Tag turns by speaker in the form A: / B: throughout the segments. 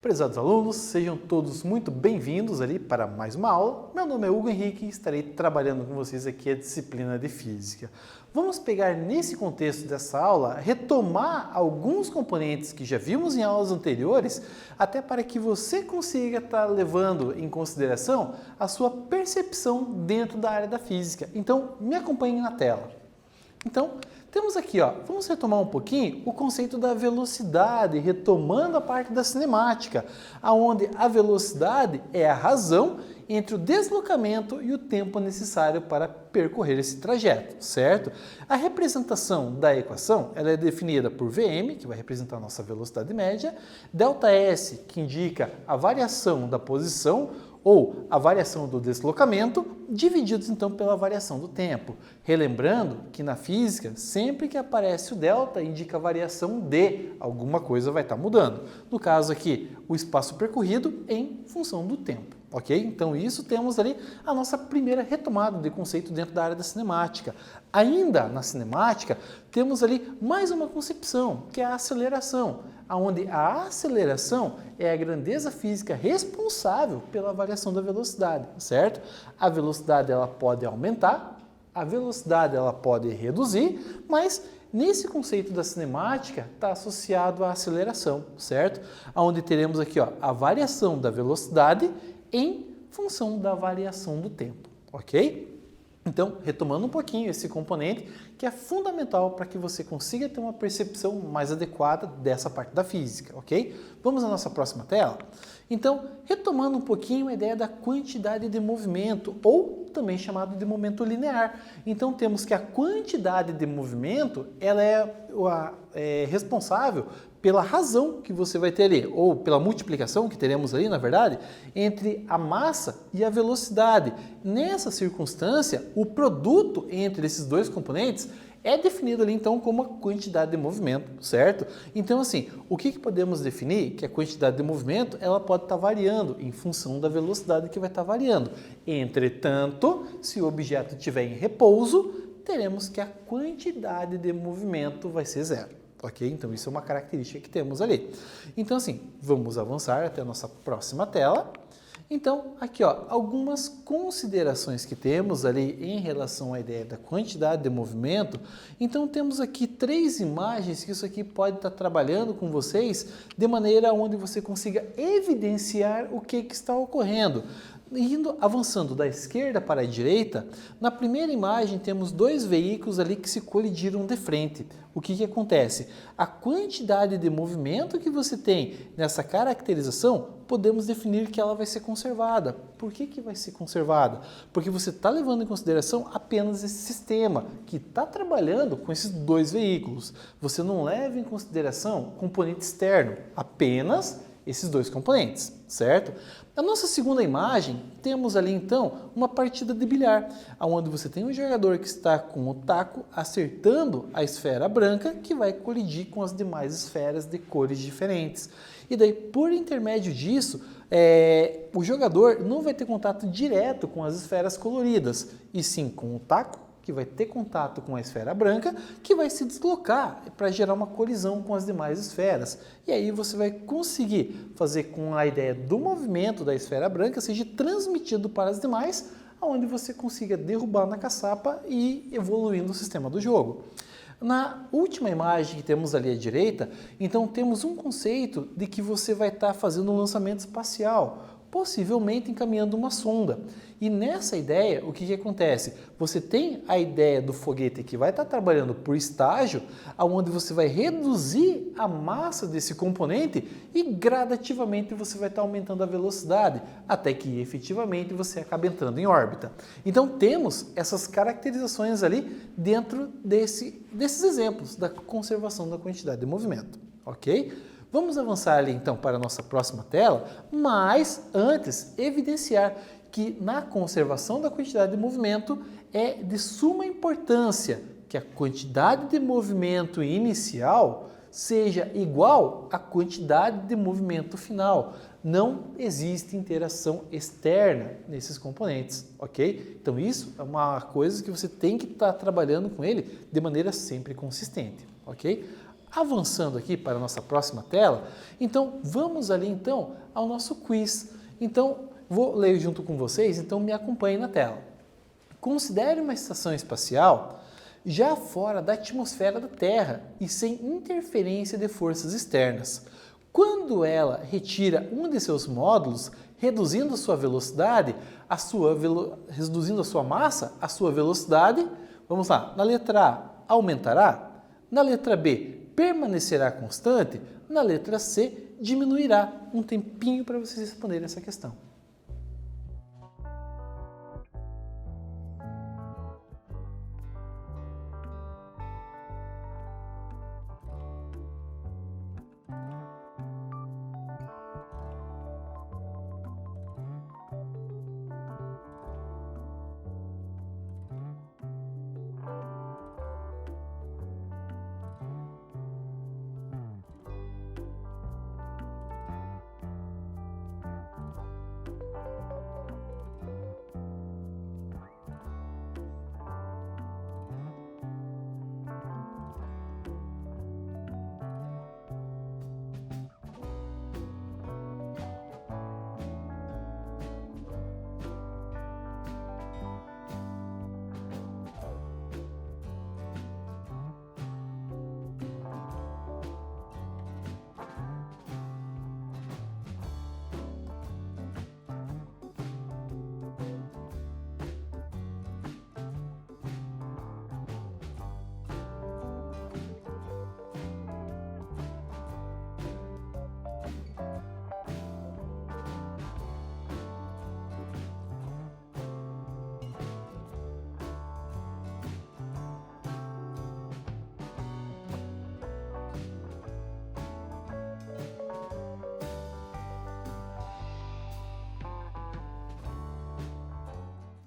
A: Prezados alunos, sejam todos muito bem-vindos ali para mais uma aula. Meu nome é Hugo Henrique e estarei trabalhando com vocês aqui a disciplina de Física. Vamos pegar nesse contexto dessa aula, retomar alguns componentes que já vimos em aulas anteriores, até para que você consiga estar levando em consideração a sua percepção dentro da área da Física. Então, me acompanhe na tela. Então, temos aqui, vamos retomar um pouquinho o conceito da velocidade, retomando a parte da cinemática, onde a velocidade é a razão entre o deslocamento e o tempo necessário para percorrer esse trajeto, certo? A representação da equação ela é definida por Vm, que vai representar a nossa velocidade média, ΔS, que indica a variação da posição, ou a variação do deslocamento, divididos então pela variação do tempo. Relembrando que na física, sempre que aparece o delta, indica a variação de alguma coisa vai estar mudando. No caso aqui, o espaço percorrido em função do tempo. Ok? Então isso temos ali a nossa primeira retomada de conceito dentro da área da cinemática. Ainda na cinemática, temos ali mais uma concepção, que é a aceleração, onde a aceleração é a grandeza física responsável pela variação da velocidade, certo? A velocidade ela pode aumentar, a velocidade ela pode reduzir, mas nesse conceito da cinemática está associado à aceleração, certo? Onde teremos aqui a variação da velocidade em função da variação do tempo, ok? Então, retomando um pouquinho esse componente que é fundamental para que você consiga ter uma percepção mais adequada dessa parte da física, ok? Vamos à nossa próxima tela? Então, retomando um pouquinho a ideia da quantidade de movimento, ou também chamado de momento linear. Então, temos que a quantidade de movimento ela é responsável pela razão que você vai ter ali, ou pela multiplicação que teremos ali, na verdade, entre a massa e a velocidade. Nessa circunstância, o produto entre esses dois componentes é definido ali, então, como a quantidade de movimento, certo? Então, assim, o que podemos definir? Que a quantidade de movimento, ela pode estar variando em função da velocidade que vai estar variando. Entretanto, se o objeto estiver em repouso, teremos que a quantidade de movimento vai ser zero. Ok? Então, isso é uma característica que temos ali. Então, assim, vamos avançar até a nossa próxima tela. Então, aqui, algumas considerações que temos ali em relação à ideia da quantidade de movimento. Então, temos aqui 3 imagens que isso aqui pode estar trabalhando com vocês de maneira onde você consiga evidenciar o que está ocorrendo. Avançando da esquerda para a direita, na primeira imagem temos 2 veículos ali que se colidiram de frente. O que acontece? A quantidade de movimento que você tem nessa caracterização, podemos definir que ela vai ser conservada. Por que vai ser conservada? Porque você está levando em consideração apenas esse sistema que está trabalhando com esses 2 veículos. Você não leva em consideração componente externo, apenas esses 2 componentes, certo? Na nossa segunda imagem, temos ali então uma partida de bilhar, onde você tem um jogador que está com o taco acertando a esfera branca que vai colidir com as demais esferas de cores diferentes. E daí, por intermédio disso, o jogador não vai ter contato direto com as esferas coloridas, e sim com o taco, que vai ter contato com a esfera branca, que vai se deslocar para gerar uma colisão com as demais esferas. E aí você vai conseguir fazer com a ideia do movimento da esfera branca seja transmitido para as demais, onde você consiga derrubar na caçapa e evoluindo o sistema do jogo. Na última imagem que temos ali à direita, então temos um conceito de que você vai estar fazendo um lançamento espacial, possivelmente encaminhando uma sonda. E nessa ideia, o que acontece? Você tem a ideia do foguete que vai estar trabalhando por estágio, onde você vai reduzir a massa desse componente e gradativamente você vai estar aumentando a velocidade, até que efetivamente você acaba entrando em órbita. Então temos essas caracterizações ali dentro desses exemplos da conservação da quantidade de movimento, ok? Vamos avançar ali então para a nossa próxima tela, mas antes evidenciar que na conservação da quantidade de movimento é de suma importância que a quantidade de movimento inicial seja igual à quantidade de movimento final. não existe interação externa nesses componentes, ok? Então isso é uma coisa que você tem que estar trabalhando com ele de maneira sempre consistente, ok? Avançando aqui para a nossa próxima tela, então vamos ali então ao nosso quiz. Então vou ler junto com vocês, então me acompanhe na tela. Considere uma estação espacial já fora da atmosfera da Terra e sem interferência de forças externas. Quando ela retira um de seus módulos, reduzindo a sua velocidade, reduzindo a sua massa, a sua velocidade, vamos lá, na letra A, aumentará, na letra B, permanecerá constante, na letra C, diminuirá. Um tempinho para vocês responderem essa questão.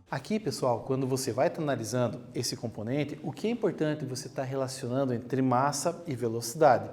A: Aqui, pessoal, quando você vai estar analisando esse componente, o que é importante você estar relacionando entre massa e velocidade.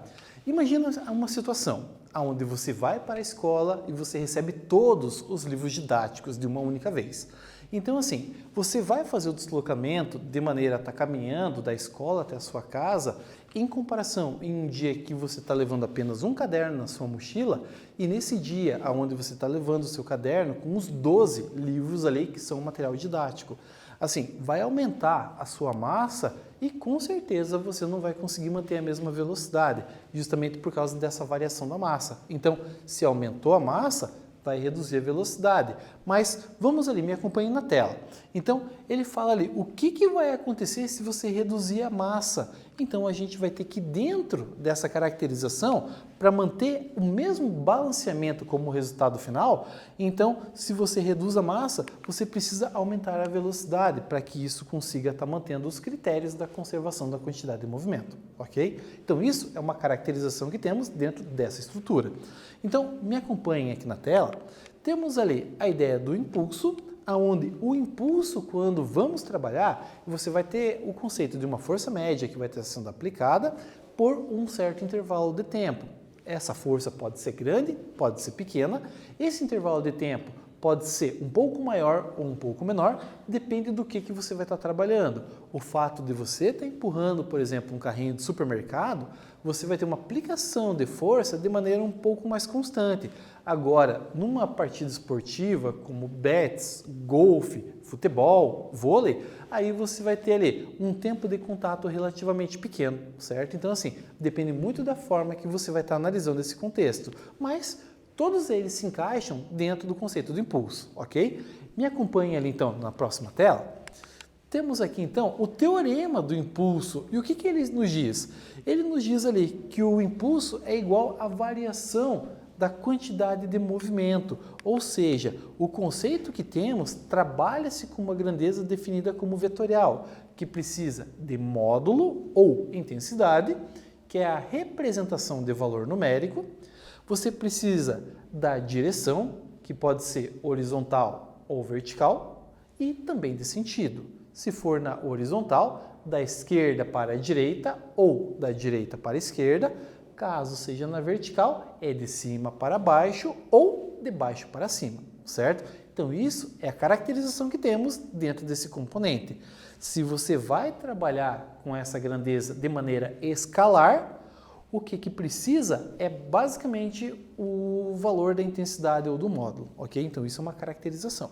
A: Imagina uma situação onde você vai para a escola e você recebe todos os livros didáticos de uma única vez. Então, assim, você vai fazer o deslocamento de maneira a estar caminhando da escola até a sua casa, em comparação em um dia que você está levando apenas um caderno na sua mochila e nesse dia onde você está levando o seu caderno com os 12 livros ali que são material didático. Assim, vai aumentar a sua massa e com certeza você não vai conseguir manter a mesma velocidade, justamente por causa dessa variação da massa. Então, se aumentou a massa, vai reduzir a velocidade. Mas vamos ali, me acompanhe na tela. Então, ele fala ali, o que vai acontecer se você reduzir a massa? Então, a gente vai ter que, dentro dessa caracterização, para manter o mesmo balanceamento como resultado final, então, se você reduz a massa, você precisa aumentar a velocidade para que isso consiga estar mantendo os critérios da conservação da quantidade de movimento, ok? Então, isso é uma caracterização que temos dentro dessa estrutura. Então, me acompanhem aqui na tela. Temos ali a ideia do impulso, onde o impulso, quando vamos trabalhar, você vai ter o conceito de uma força média que vai estar sendo aplicada por um certo intervalo de tempo. Essa força pode ser grande, pode ser pequena. Esse intervalo de tempo pode ser um pouco maior ou um pouco menor, depende do que você vai estar trabalhando. O fato de você estar empurrando, por exemplo, um carrinho de supermercado, você vai ter uma aplicação de força de maneira um pouco mais constante. Agora, numa partida esportiva, como bets, golfe, futebol, vôlei, aí você vai ter ali um tempo de contato relativamente pequeno, certo? Então, assim, depende muito da forma que você vai estar analisando esse contexto, mas todos eles se encaixam dentro do conceito do impulso, ok? Me acompanhe ali, então, na próxima tela. Temos aqui, então, o teorema do impulso. E o que ele nos diz? Ele nos diz ali que o impulso é igual à variação da quantidade de movimento, ou seja, o conceito que temos trabalha-se com uma grandeza definida como vetorial, que precisa de módulo ou intensidade, que é a representação de valor numérico. Você precisa da direção, que pode ser horizontal ou vertical, e também de sentido. Se for na horizontal, da esquerda para a direita ou da direita para a esquerda. Caso seja na vertical, é de cima para baixo ou de baixo para cima, certo? Então isso é a caracterização que temos dentro desse componente. Se você vai trabalhar com essa grandeza de maneira escalar, o que precisa é basicamente o valor da intensidade ou do módulo, ok? Então isso é uma caracterização.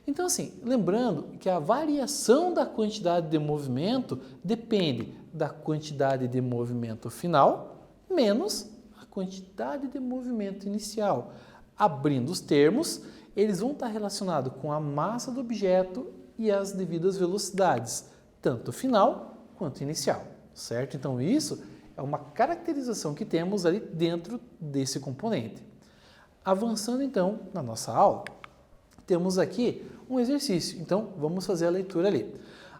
A: Então assim, lembrando que a variação da quantidade de movimento depende da quantidade de movimento final menos a quantidade de movimento inicial. Abrindo os termos, eles vão estar relacionados com a massa do objeto e as devidas velocidades, tanto final quanto inicial, certo? Então isso é uma caracterização que temos ali dentro desse componente. Avançando então na nossa aula, temos aqui um exercício, então vamos fazer a leitura ali.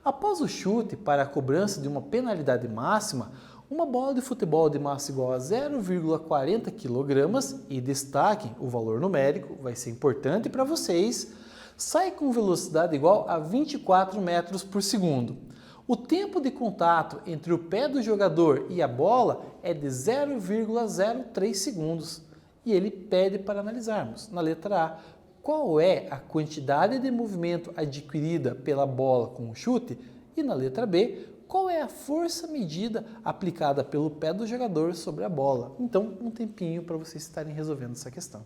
A: Após o chute para a cobrança de uma penalidade máxima, uma bola de futebol de massa igual a 0,40 kg, e destaquem o valor numérico, vai ser importante para vocês, sai com velocidade igual a 24 metros por segundo. O tempo de contato entre o pé do jogador e a bola é de 0,03 segundos. E ele pede para analisarmos. Na letra A, qual é a quantidade de movimento adquirida pela bola com o chute? E na letra B, qual é a força medida aplicada pelo pé do jogador sobre a bola? Então, um tempinho para vocês estarem resolvendo essa questão.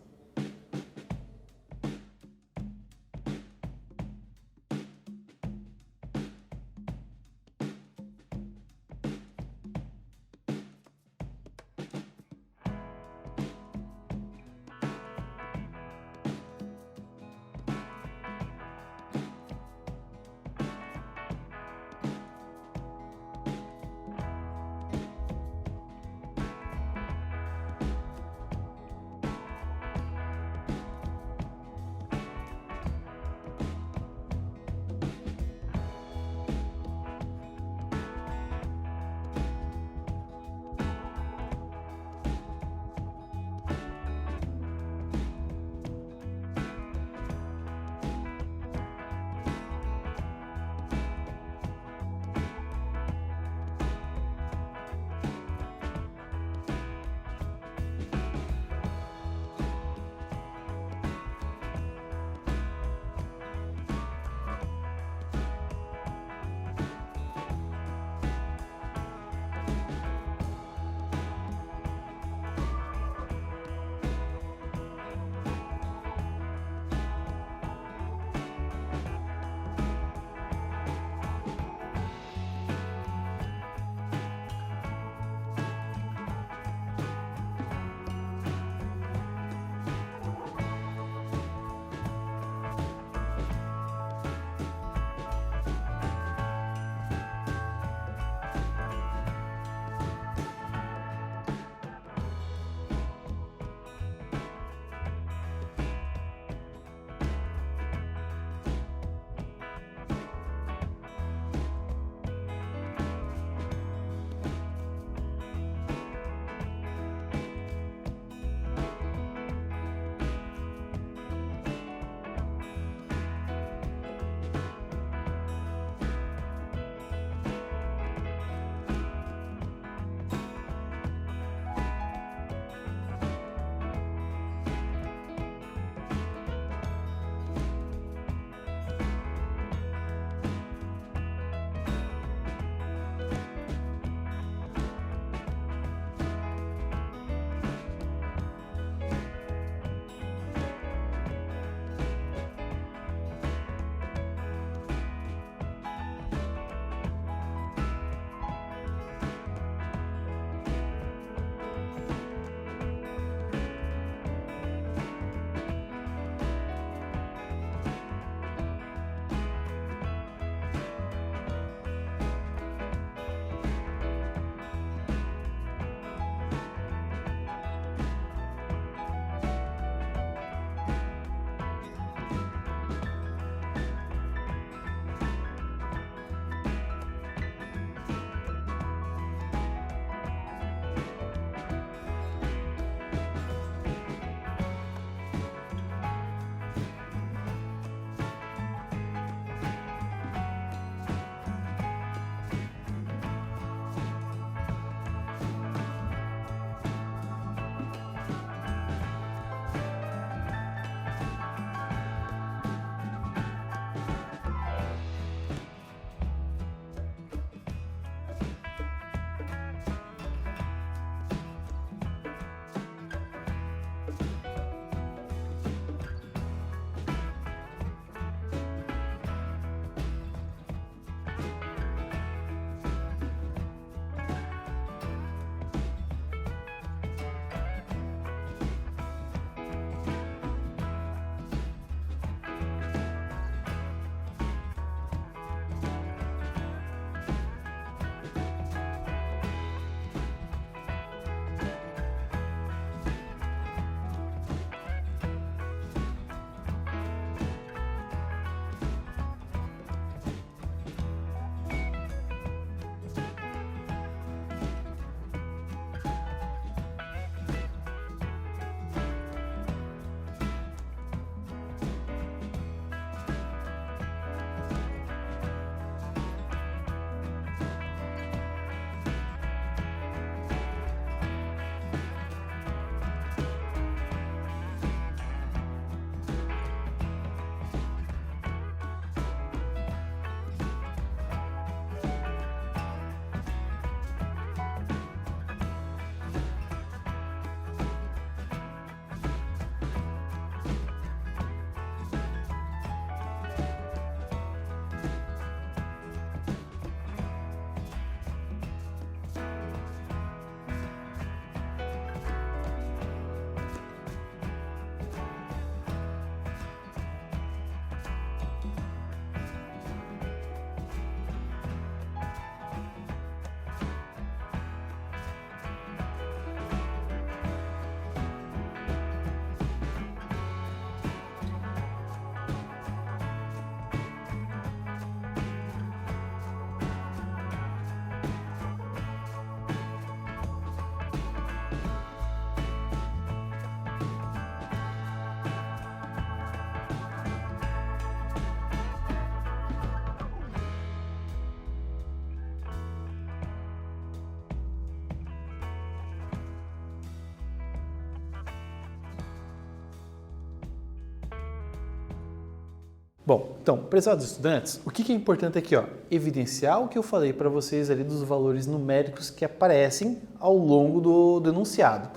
A: Bom, então, prezados estudantes, o que é importante aqui, ó? Evidenciar o que eu falei para vocês ali dos valores numéricos que aparecem ao longo do enunciado.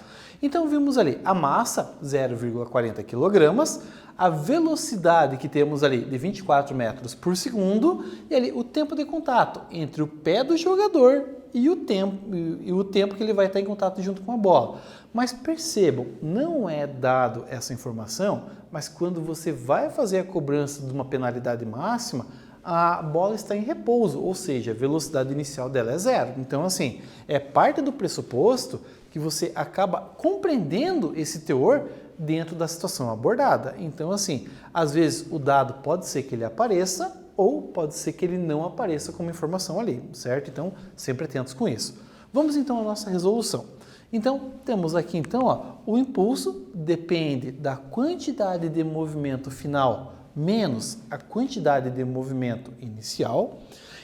A: Então, vimos ali a massa, 0,40 kg, a velocidade que temos ali de 24 metros por segundo e ali o tempo de contato entre o pé do jogador e o tempo que ele vai estar em contato junto com a bola. Mas percebam, não é dado essa informação, mas quando você vai fazer a cobrança de uma penalidade máxima, a bola está em repouso, ou seja, a velocidade inicial dela é zero. Então, assim, é parte do pressuposto que você acaba compreendendo esse teor dentro da situação abordada. Então, assim, às vezes o dado pode ser que ele apareça ou pode ser que ele não apareça como informação ali, certo? Então, sempre atentos com isso. Vamos então à nossa resolução. Então, temos aqui então, ó, o impulso depende da quantidade de movimento final menos a quantidade de movimento inicial.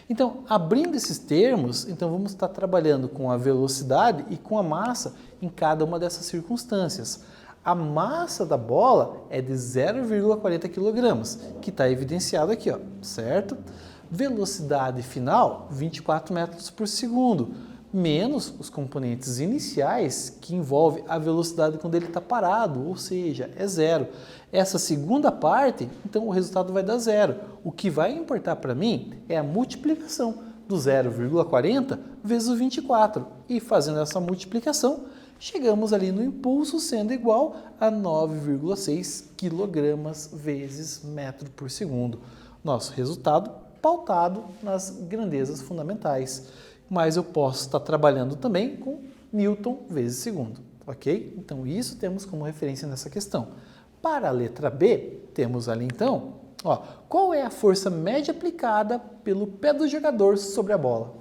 A: Então, abrindo esses termos, então vamos estar trabalhando com a velocidade e com a massa em cada uma dessas circunstâncias. A massa da bola é de 0,40 kg, que está evidenciado aqui, ó, certo? Velocidade final, 24 metros por segundo, menos os componentes iniciais, que envolve a velocidade quando ele está parado, ou seja, é zero. Essa segunda parte, então o resultado vai dar zero. O que vai importar para mim é a multiplicação do 0,40 vezes o 24. E fazendo essa multiplicação, chegamos ali no impulso sendo igual a 9,6 kg vezes metro por segundo. Nosso resultado pautado nas grandezas fundamentais. Mas eu posso estar trabalhando também com Newton vezes segundo, ok? Então, isso temos como referência nessa questão. Para a letra B, temos ali então, ó, qual é a força média aplicada pelo pé do jogador sobre a bola?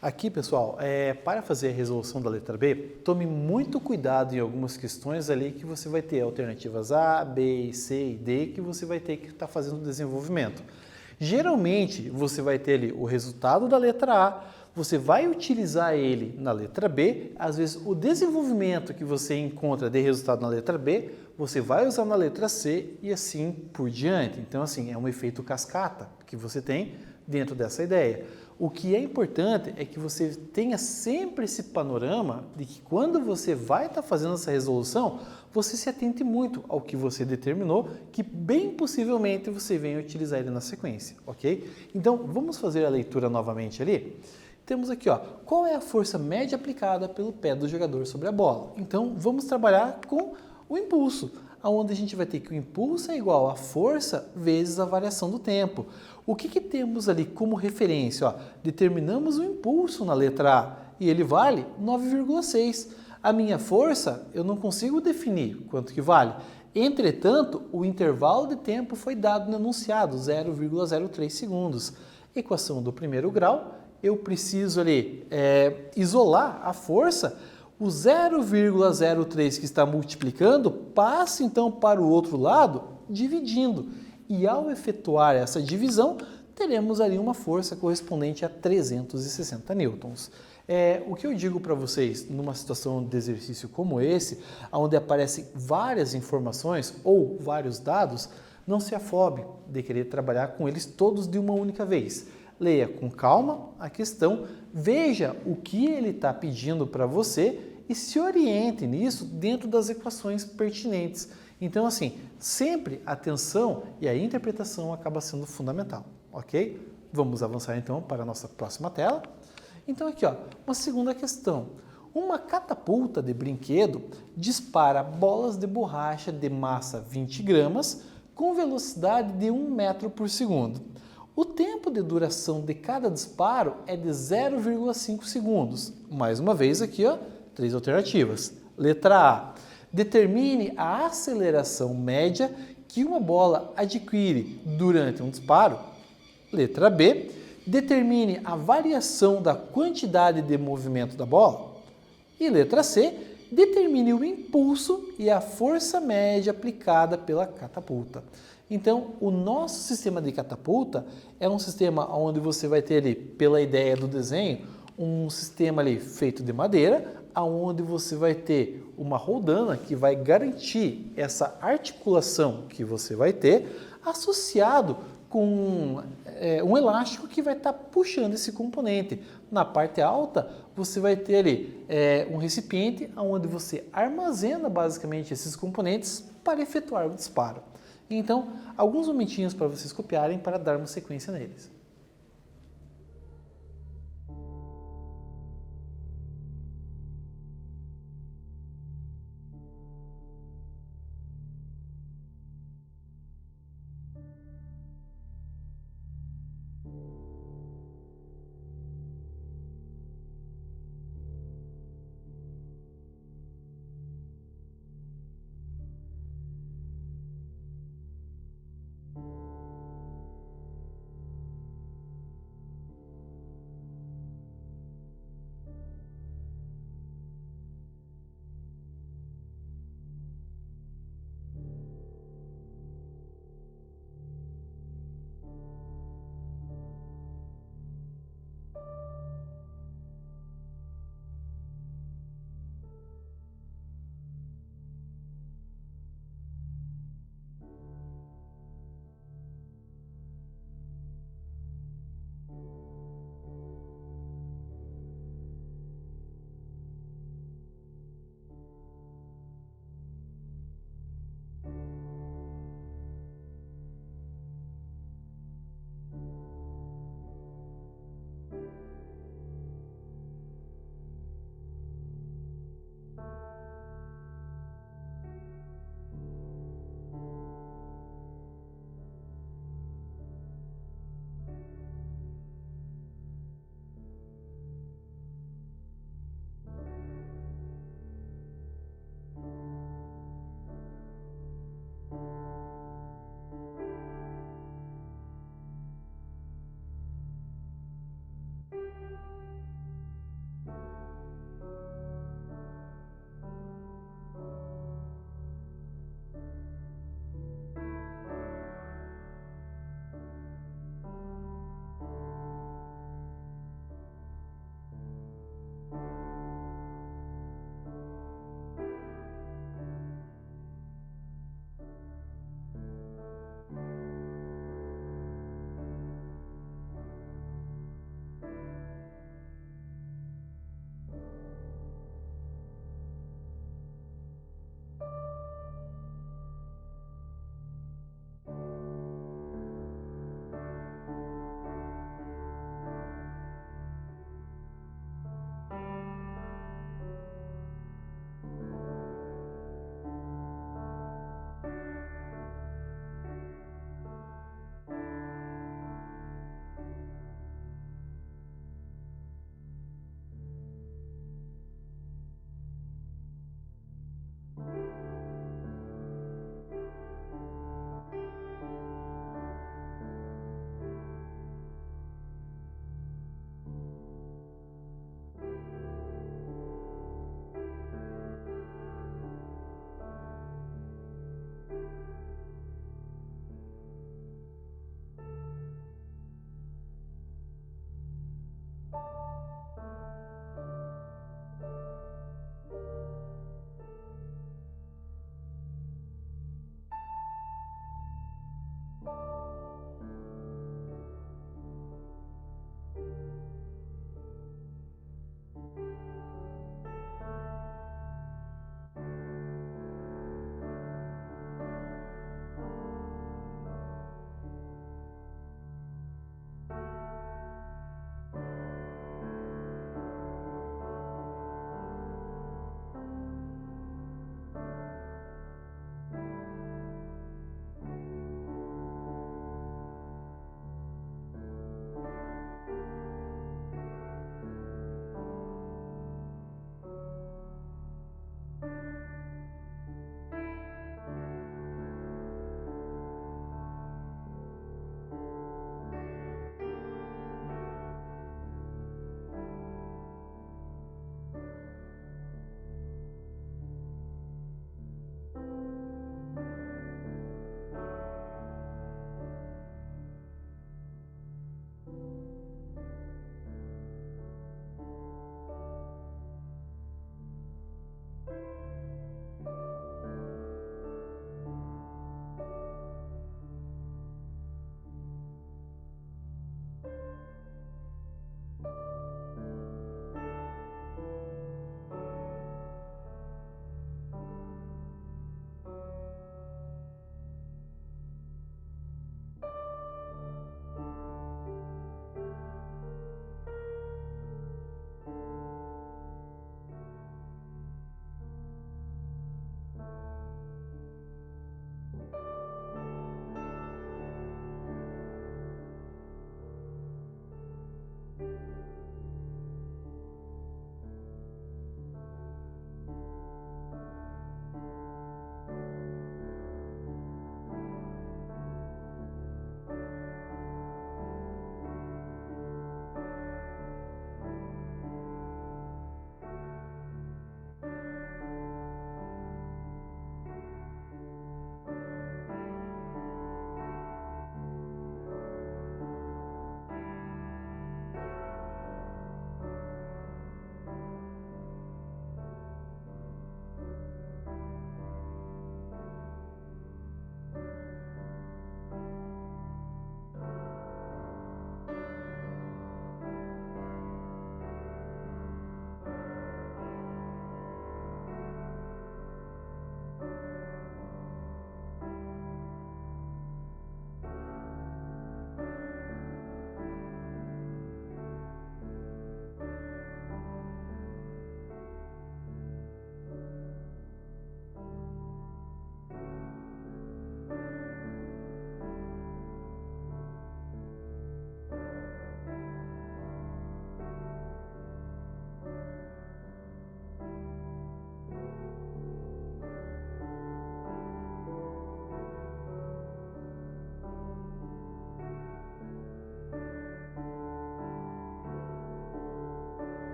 A: Aqui, pessoal, para fazer a resolução da letra B, tome muito cuidado em algumas questões ali que você vai ter alternativas A, B, C e D que você vai ter que estar fazendo o desenvolvimento. Geralmente, você vai ter ali o resultado da letra A, você vai utilizar ele na letra B, às vezes o desenvolvimento que você encontra de resultado na letra B, você vai usar na letra C e assim por diante. Então, assim, é um efeito cascata que você tem dentro dessa ideia. O que é importante é que você tenha sempre esse panorama de que quando você vai estar fazendo essa resolução, você se atente muito ao que você determinou, que bem possivelmente você venha utilizar ele na sequência, ok? Então, vamos fazer a leitura novamente ali? Temos aqui, ó, qual é a força média aplicada pelo pé do jogador sobre a bola? Então, vamos trabalhar com o impulso, onde a gente vai ter que o impulso é igual a força vezes a variação do tempo. O que temos ali como referência? Ó, determinamos o impulso na letra A e ele vale 9,6. A minha força eu não consigo definir quanto que vale. Entretanto, o intervalo de tempo foi dado no enunciado, 0,03 segundos. Equação do primeiro grau, eu preciso ali isolar a força. O 0,03 que está multiplicando passa então para o outro lado dividindo. E ao efetuar essa divisão, teremos ali uma força correspondente a 360 newtons. O que eu digo para vocês numa situação de exercício como esse, onde aparecem várias informações ou vários dados, não se afobe de querer trabalhar com eles todos de uma única vez. Leia com calma a questão, veja o que ele está pedindo para você e se oriente nisso dentro das equações pertinentes. Então, assim, sempre a atenção e a interpretação acaba sendo fundamental, ok? Vamos avançar então para a nossa próxima tela. Então, aqui, ó, uma segunda questão. Uma catapulta de brinquedo dispara bolas de borracha de massa 20 gramas com velocidade de 1 metro por segundo. O tempo de duração de cada disparo é de 0,5 segundos. Mais uma vez aqui, ó, 3 alternativas. Letra A. Determine a aceleração média que uma bola adquire durante um disparo. Letra B. Determine a variação da quantidade de movimento da bola. E letra C. Determine o impulso e a força média aplicada pela catapulta. Então, o nosso sistema de catapulta é um sistema onde você vai ter ali, pela ideia do desenho, um sistema ali feito de madeira, onde você vai ter uma roldana que vai garantir essa articulação que você vai ter, associado com um elástico que vai estar puxando esse componente. Na parte alta, você vai ter ali um recipiente onde você armazena basicamente esses componentes para efetuar o disparo. Então, alguns momentinhos para vocês copiarem para darmos sequência neles.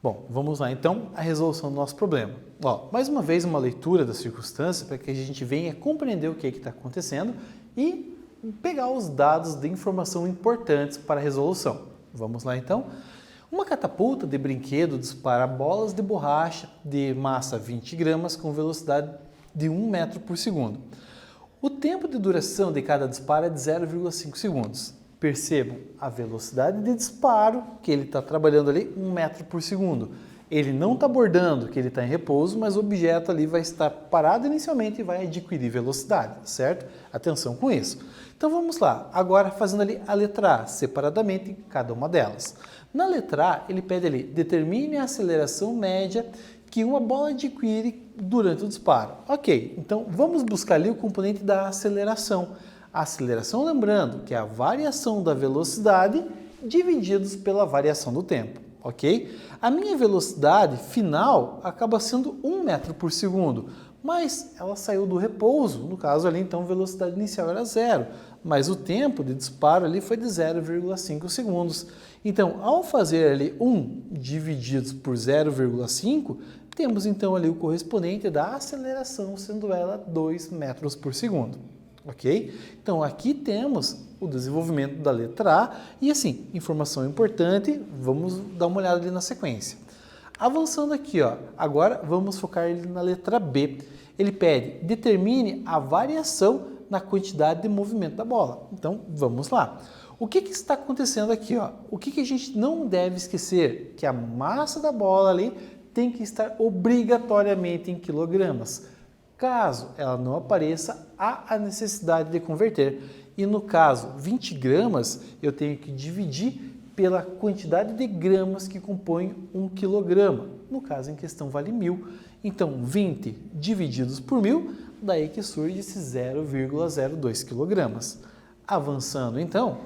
A: Bom, vamos lá então à resolução do nosso problema. Ó, mais uma vez uma leitura da circunstância para que a gente venha compreender o que está acontecendo e pegar os dados de informação importantes para a resolução. Vamos lá então. Uma catapulta de brinquedo dispara bolas de borracha de massa 20 gramas com velocidade de 1 metro por segundo. O tempo de duração de cada disparo é de 0,5 segundos. Percebam a velocidade de disparo, que ele está trabalhando ali 1 metro por segundo. Ele não está bordando, que ele está em repouso, mas o objeto ali vai estar parado inicialmente e vai adquirir velocidade, certo? Atenção com isso. Então vamos lá, agora fazendo ali a letra A, separadamente cada uma delas. Na letra A, ele pede ali, determine a aceleração média que uma bola adquire durante o disparo. Ok, então vamos buscar ali o componente da aceleração. A aceleração, lembrando que é a variação da velocidade divididos pela variação do tempo, ok? A minha velocidade final acaba sendo 1 metro por segundo, mas ela saiu do repouso, no caso ali então a velocidade inicial era 0, mas o tempo de disparo ali foi de 0,5 segundos. Então, ao fazer ali 1 divididos por 0,5, temos então ali o correspondente da aceleração, sendo ela 2 metros por segundo. Ok? Então, aqui temos o desenvolvimento da letra A e, assim, informação importante, vamos dar uma olhada ali na sequência. Avançando aqui, ó, agora vamos focar ele na letra B. Ele pede, determine a variação na quantidade de movimento da bola. Então, vamos lá. O que está acontecendo aqui? Ó? O que a gente não deve esquecer? Que a massa da bola ali tem que estar obrigatoriamente em quilogramas. Caso ela não apareça, há a necessidade de converter. E no caso, 20 gramas, eu tenho que dividir pela quantidade de gramas que compõem 1 quilograma. No caso em questão vale 1.000. Então, 20 divididos por 1.000, daí que surge esse 0,02 quilogramas. Avançando então,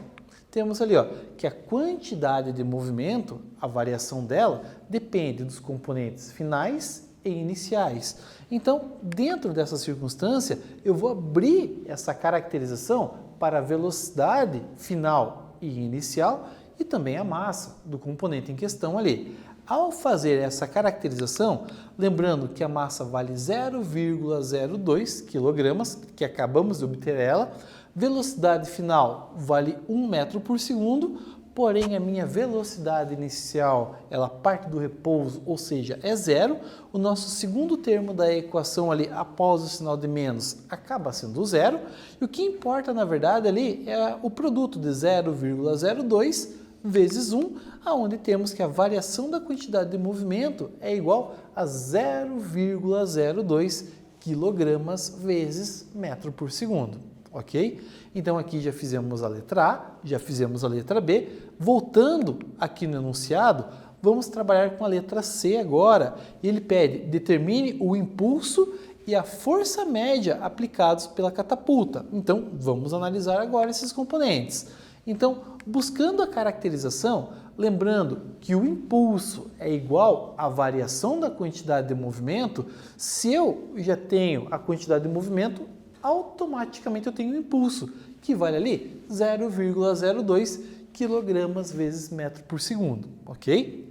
A: temos ali ó, que a quantidade de movimento, a variação dela, depende dos componentes finais e iniciais. Então, dentro dessa circunstância, eu vou abrir essa caracterização para a velocidade final e inicial e também a massa do componente em questão ali. Ao fazer essa caracterização, lembrando que a massa vale 0,02 kg, que acabamos de obter ela, velocidade final vale 1 metro por segundo, porém a minha velocidade inicial, ela parte do repouso, ou seja, é 0. O nosso segundo termo da equação ali, após o sinal de menos, acaba sendo 0. E o que importa, na verdade, ali é o produto de 0,02 vezes 1, aonde temos que a variação da quantidade de movimento é igual a 0,02 kg vezes metro por segundo. Ok? Então aqui já fizemos a letra A, já fizemos a letra B. Voltando aqui no enunciado, vamos trabalhar com a letra C agora. Ele pede, determine o impulso e a força média aplicados pela catapulta. Então vamos analisar agora esses componentes. Então, buscando a caracterização, lembrando que o impulso é igual à variação da quantidade de movimento, se eu já tenho a quantidade de movimento, automaticamente eu tenho o impulso, que vale ali 0,02 kg vezes metro por segundo, ok?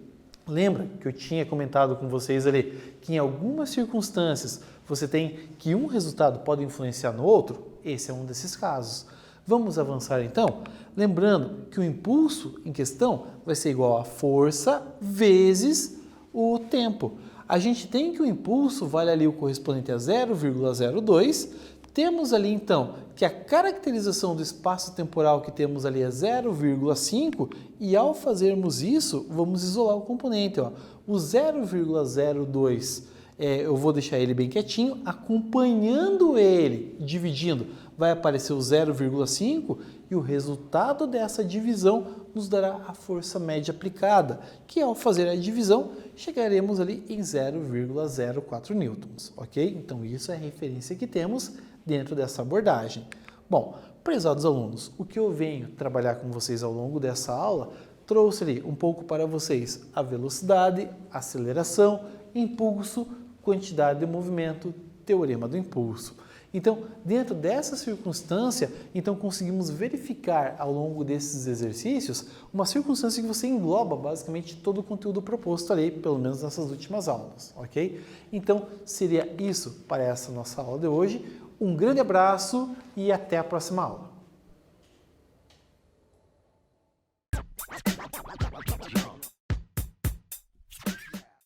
A: Lembra que eu tinha comentado com vocês ali que em algumas circunstâncias você tem que um resultado pode influenciar no outro? Esse é um desses casos. Vamos avançar então? Lembrando que o impulso em questão vai ser igual a força vezes o tempo. A gente tem que o impulso vale ali o correspondente a 0,02. Temos ali então que a caracterização do espaço temporal que temos ali é 0,5 e ao fazermos isso, vamos isolar o componente. Ó. O 0,02, eu vou deixar ele bem quietinho, acompanhando ele, dividindo, vai aparecer o 0,5 e o resultado dessa divisão nos dará a força média aplicada, que ao fazer a divisão, chegaremos ali em 0,04 newtons, ok? Então isso é a referência que temos dentro dessa abordagem. Bom, prezados alunos, o que eu venho trabalhar com vocês ao longo dessa aula, trouxe ali um pouco para vocês a velocidade, aceleração, impulso, quantidade de movimento, teorema do impulso. Então, dentro dessa circunstância, então conseguimos verificar ao longo desses exercícios uma circunstância que você engloba basicamente todo o conteúdo proposto ali, pelo menos nessas últimas aulas, ok? Então, seria isso para essa nossa aula de hoje. Um grande abraço e até a próxima aula.